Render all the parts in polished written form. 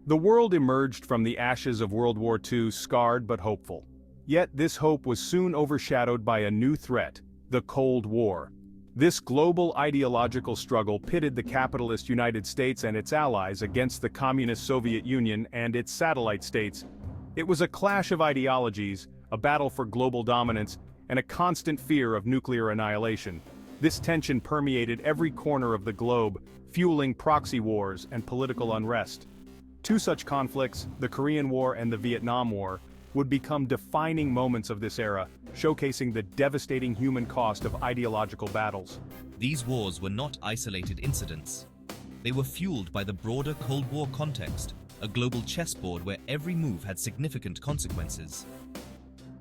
The world emerged from the ashes of World War II scarred but hopeful. Yet this hope was soon overshadowed by a new threat, the Cold War. This global ideological struggle pitted the capitalist United States and its allies against the communist Soviet Union and its satellite states. It was a clash of ideologies, a battle for global dominance, and a constant fear of nuclear annihilation. This tension permeated every corner of the globe, fueling proxy wars and political unrest. Two such conflicts, the Korean War and the Vietnam War, would become defining moments of this era, showcasing the devastating human cost of ideological battles. These wars were not isolated incidents. They were fueled by the broader Cold War context, a global chessboard where every move had significant consequences.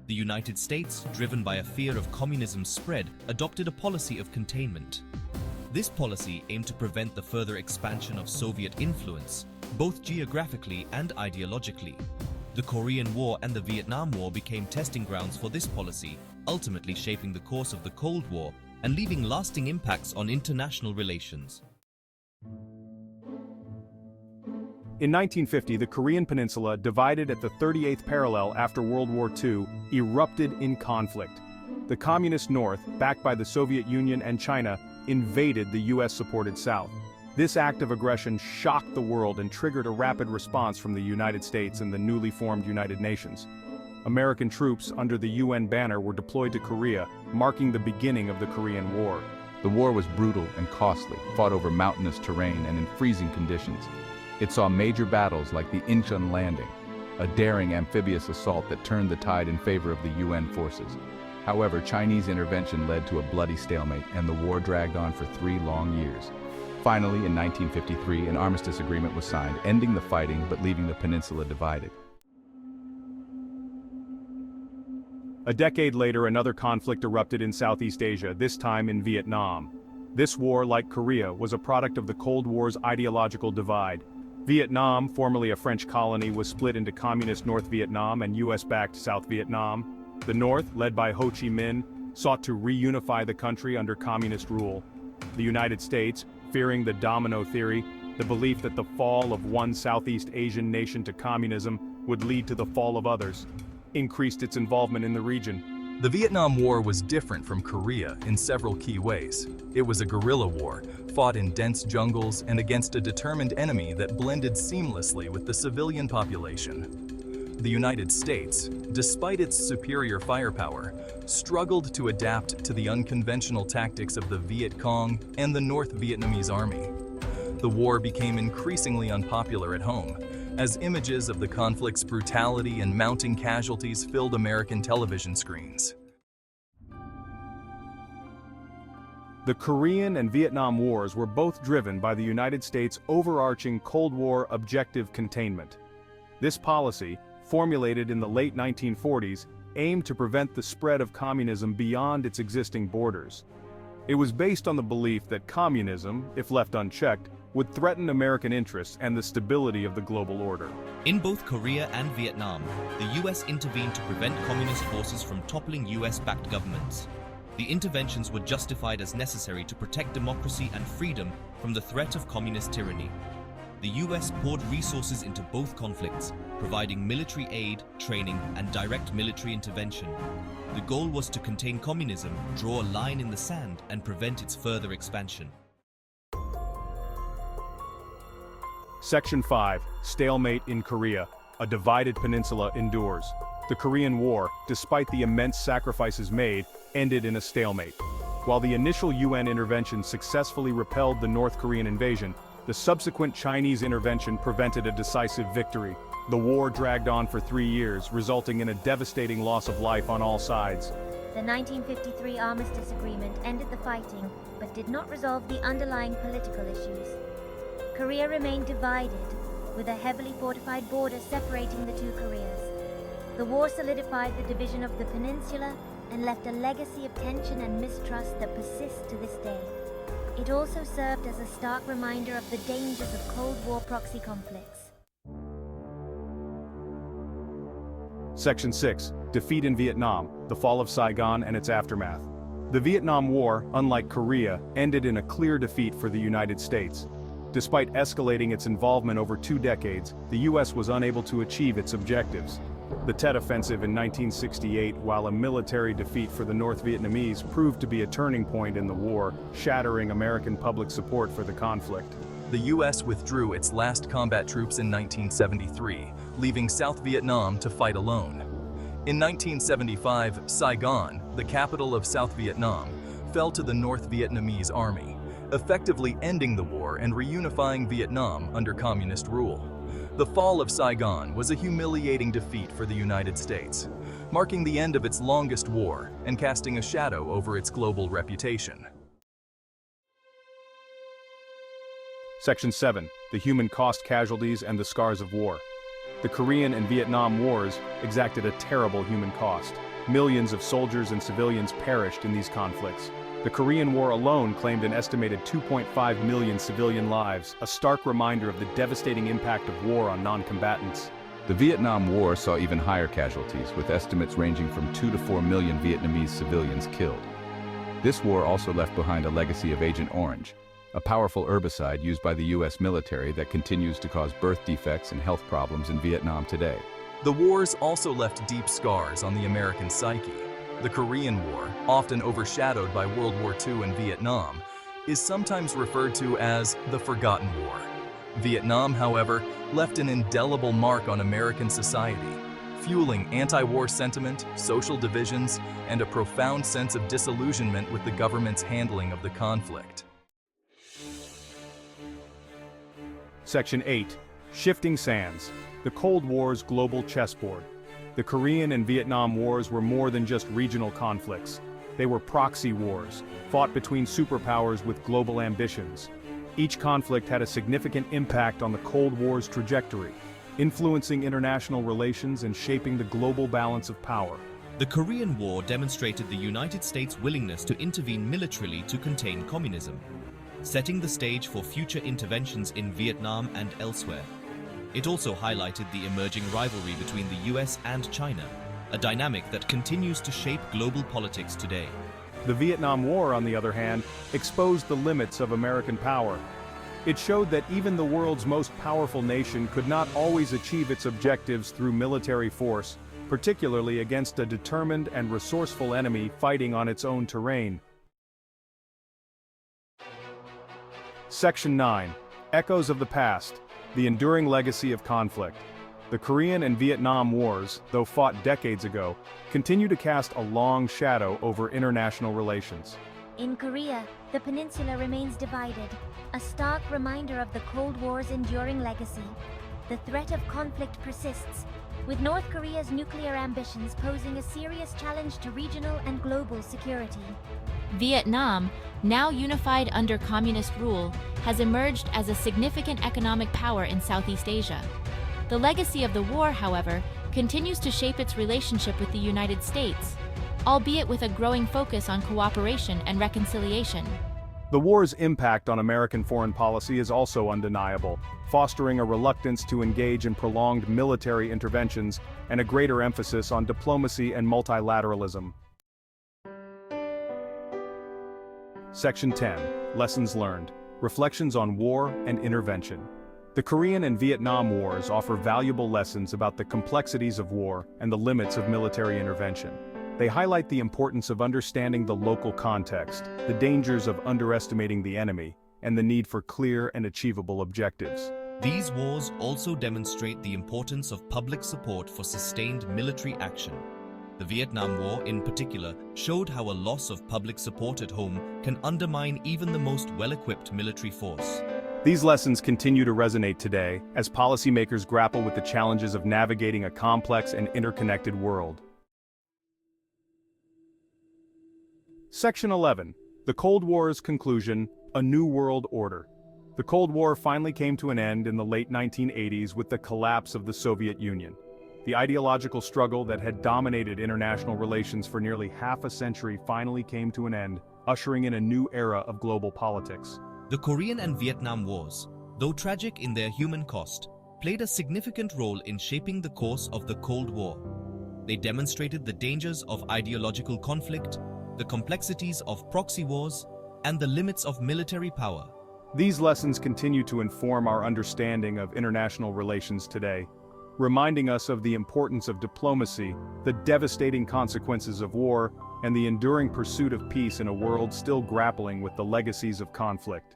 The United States, driven by a fear of communism's spread, adopted a policy of containment. This policy aimed to prevent the further expansion of Soviet influence, both geographically and ideologically. The Korean War and the Vietnam War became testing grounds for this policy, ultimately shaping the course of the Cold War and leaving lasting impacts on international relations. In 1950, the Korean Peninsula, divided at the 38th parallel after World War II, erupted in conflict. The Communist North, backed by the Soviet Union and China, invaded the US-supported South. This act of aggression shocked the world and triggered a rapid response from the United States and the newly formed United Nations. American troops under the UN banner were deployed to Korea, marking the beginning of the Korean War. The war was brutal and costly, fought over mountainous terrain and in freezing conditions. It saw major battles like the Incheon landing, a daring amphibious assault that turned the tide in favor of the UN forces. However, Chinese intervention led to a bloody stalemate, and the war dragged on for 3 long years. Finally, in 1953, an armistice agreement was signed, ending the fighting but leaving the peninsula divided. A decade later, another conflict erupted in Southeast Asia, this time in Vietnam. This war, like Korea, was a product of the Cold War's ideological divide. Vietnam, formerly a French colony, was split into Communist North Vietnam and US-backed South Vietnam. The North, led by Ho Chi Minh, sought to reunify the country under communist rule. The United States, fearing the domino theory, the belief that the fall of one Southeast Asian nation to communism would lead to the fall of others, increased its involvement in the region. The Vietnam War was different from Korea in several key ways. It was a guerrilla war, fought in dense jungles and against a determined enemy that blended seamlessly with the civilian population. The United States, despite its superior firepower, struggled to adapt to the unconventional tactics of the Viet Cong and the North Vietnamese army. The war became increasingly unpopular at home, as images of the conflict's brutality and mounting casualties filled American television screens. The Korean and Vietnam Wars were both driven by the United States' overarching Cold War objective containment. This policy, formulated in the late 1940s, aimed to prevent the spread of communism beyond its existing borders. It was based on the belief that communism, if left unchecked, would threaten American interests and the stability of the global order. In both Korea and Vietnam, the US intervened to prevent communist forces from toppling US-backed governments. The interventions were justified as necessary to protect democracy and freedom from the threat of communist tyranny. The US poured resources into both conflicts, providing military aid, training, and direct military intervention. The goal was to contain communism, draw a line in the sand, and prevent its further expansion. Section 5, Stalemate in Korea. A divided peninsula endures. The Korean War, despite the immense sacrifices made, ended in a stalemate. While the initial UN intervention successfully repelled the North Korean invasion, the subsequent Chinese intervention prevented a decisive victory. The war dragged on for 3 years, resulting in a devastating loss of life on all sides. The 1953 Armistice Agreement ended the fighting, but did not resolve the underlying political issues. Korea remained divided, with a heavily fortified border separating the two Koreas. The war solidified the division of the peninsula and left a legacy of tension and mistrust that persists to this day. It also served as a stark reminder of the dangers of Cold War proxy conflicts. Section 6, Defeat in Vietnam, the fall of Saigon and its aftermath. The Vietnam War, unlike Korea, ended in a clear defeat for the United States. Despite escalating its involvement over 2 decades, the US was unable to achieve its objectives. The Tet Offensive in 1968, while a military defeat for the North Vietnamese, proved to be a turning point in the war, shattering American public support for the conflict. The U.S. withdrew its last combat troops in 1973, leaving South Vietnam to fight alone. In 1975, Saigon, the capital of South Vietnam, fell to the North Vietnamese army, effectively ending the war and reunifying Vietnam under communist rule. The fall of Saigon was a humiliating defeat for the United States, marking the end of its longest war and casting a shadow over its global reputation. Section 7. The Human Cost, Casualties, and the Scars of War. The Korean and Vietnam Wars exacted a terrible human cost. Millions of soldiers and civilians perished in these conflicts. The Korean War alone claimed an estimated 2.5 million civilian lives, a stark reminder of the devastating impact of war on non-combatants. The Vietnam War saw even higher casualties, with estimates ranging from 2 to 4 million Vietnamese civilians killed. This war also left behind a legacy of Agent Orange, a powerful herbicide used by the U.S. military that continues to cause birth defects and health problems in Vietnam today. The wars also left deep scars on the American psyche. The Korean War, often overshadowed by World War II and Vietnam, is sometimes referred to as the Forgotten War. Vietnam, however, left an indelible mark on American society, fueling anti-war sentiment, social divisions, and a profound sense of disillusionment with the government's handling of the conflict. Section 8. Shifting Sands. The Cold War's global chessboard. The Korean and Vietnam Wars were more than just regional conflicts. They were proxy wars, fought between superpowers with global ambitions. Each conflict had a significant impact on the Cold War's trajectory, influencing international relations and shaping the global balance of power. The Korean War demonstrated the United States' willingness to intervene militarily to contain communism, setting the stage for future interventions in Vietnam and elsewhere. It also highlighted the emerging rivalry between the US and China, a dynamic that continues to shape global politics today. The Vietnam War, on the other hand, exposed the limits of American power. It showed that even the world's most powerful nation could not always achieve its objectives through military force, particularly against a determined and resourceful enemy fighting on its own terrain. Section 9. Echoes of the Past. The Enduring Legacy of Conflict. The Korean and Vietnam Wars, though fought decades ago, continue to cast a long shadow over international relations. In Korea, the peninsula remains divided, a stark reminder of the Cold War's enduring legacy. The threat of conflict persists, with North Korea's nuclear ambitions posing a serious challenge to regional and global security. Vietnam, now unified under communist rule, has emerged as a significant economic power in Southeast Asia. The legacy of the war, however, continues to shape its relationship with the United States, albeit with a growing focus on cooperation and reconciliation. The war's impact on American foreign policy is also undeniable, fostering a reluctance to engage in prolonged military interventions and a greater emphasis on diplomacy and multilateralism. Section 10. Lessons Learned. Reflections on War and Intervention. The Korean and Vietnam Wars offer valuable lessons about the complexities of war and the limits of military intervention. They highlight the importance of understanding the local context, the dangers of underestimating the enemy, and the need for clear and achievable objectives. These wars also demonstrate the importance of public support for sustained military action. The Vietnam War, in particular, showed how a loss of public support at home can undermine even the most well-equipped military force. These lessons continue to resonate today as policymakers grapple with the challenges of navigating a complex and interconnected world. Section 11. The Cold War's Conclusion, A New World Order. The Cold War finally came to an end in the late 1980s with the collapse of the Soviet Union. The ideological struggle that had dominated international relations for nearly half a century finally came to an end, ushering in a new era of global politics. The Korean and Vietnam Wars, though tragic in their human cost, played a significant role in shaping the course of the Cold War. They demonstrated the dangers of ideological conflict, the complexities of proxy wars, and the limits of military power. These lessons continue to inform our understanding of international relations today, reminding us of the importance of diplomacy, the devastating consequences of war, and the enduring pursuit of peace in a world still grappling with the legacies of conflict.